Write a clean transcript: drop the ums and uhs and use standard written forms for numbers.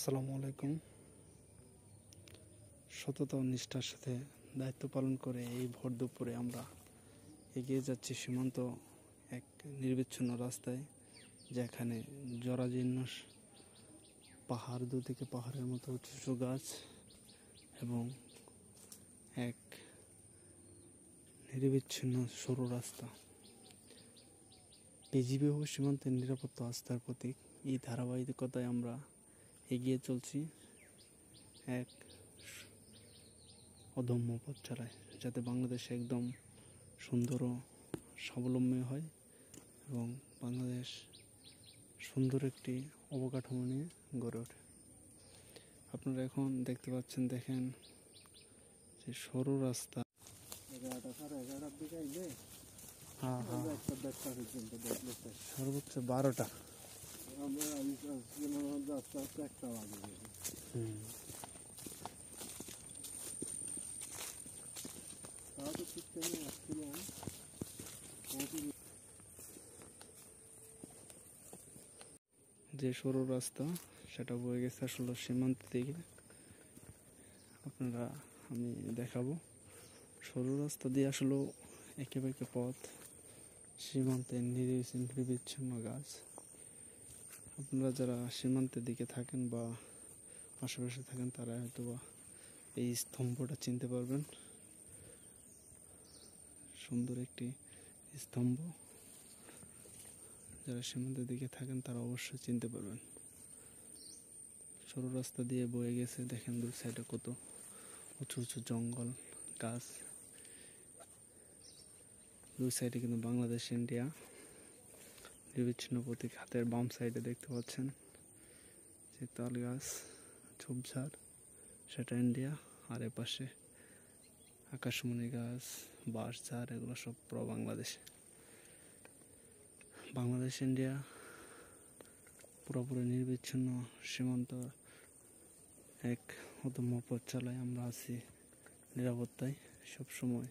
আসসালামু আলাইকুম। সততা ও নিষ্ঠার সাথে দায়িত্ব পালন করে এই ভর দুপুরে আমরা এগিয়ে যাচ্ছি সীমান্ত এক নির্বিচ্ছিন্ন রাস্তায়, যেখানে জরাজীর্ণ পাহাড়, দুদিকে পাহাড়ের মতো উঁচু উঁচু গাছ এবং এক নির্বিচ্ছিন্ন সরু রাস্তা। পিজিবি ও সীমান্তের নিরাপত্তা আস্থার প্রতীক। এই ধারাবাহিকতায় আমরা এগিয়ে চলছি এক অদম্য পথ চালায়, যাতে বাংলাদেশ একদম সুন্দর ও স্বাবলম্বী হয় এবং বাংলাদেশ সুন্দর একটি অবকাঠামো নিয়ে গড়ে ওঠে। আপনারা এখন দেখতে পাচ্ছেন, দেখেন যে সরু রাস্তা। সর্বোচ্চ 12টা। যে সরু রাস্তা সেটা বয়ে গেছে আসলে সীমান্ত দিকে। আমি দেখাবো সরু রাস্তা দিয়ে আসলে একে বেঁকে পথ, সীমান্তে নির্বিচ্ছিন্ন গাছ। আপনারা যারা সীমান্তের দিকে থাকেন বা আশেপাশে থাকেন, তারা হয়তো বা এই স্তম্ভটা চিনতে পারবেন। সুন্দর একটি স্তম্ভ, যারা সীমান্তের দিকে থাকেন তারা অবশ্যই চিনতে পারবেন। সরু রাস্তা দিয়ে বয়ে গেছে, দেখেন দুই সাইডে কত উঁচু উঁচু জঙ্গল, গাছ। দুই সাইডে কিন্তু বাংলাদেশ ইন্ডিয়া নির্বিচ্ছিন্ন প্রতীক। হাতের বাম সাইডে দেখতে পাচ্ছেন যে তাল গাছ, ঝোপঝাড়, সেটা ইন্ডিয়া। আর এ পাশে আকাশমণি গাছ, বাঁশঝাড়, এগুলো সব বাংলাদেশে। বাংলাদেশ ইন্ডিয়া পুরোপুরি নির্বিচ্ছিন্ন সীমান্ত এক অদম্য পথ চালায়। আমরা আছি নিরাপত্তায় সবসময়।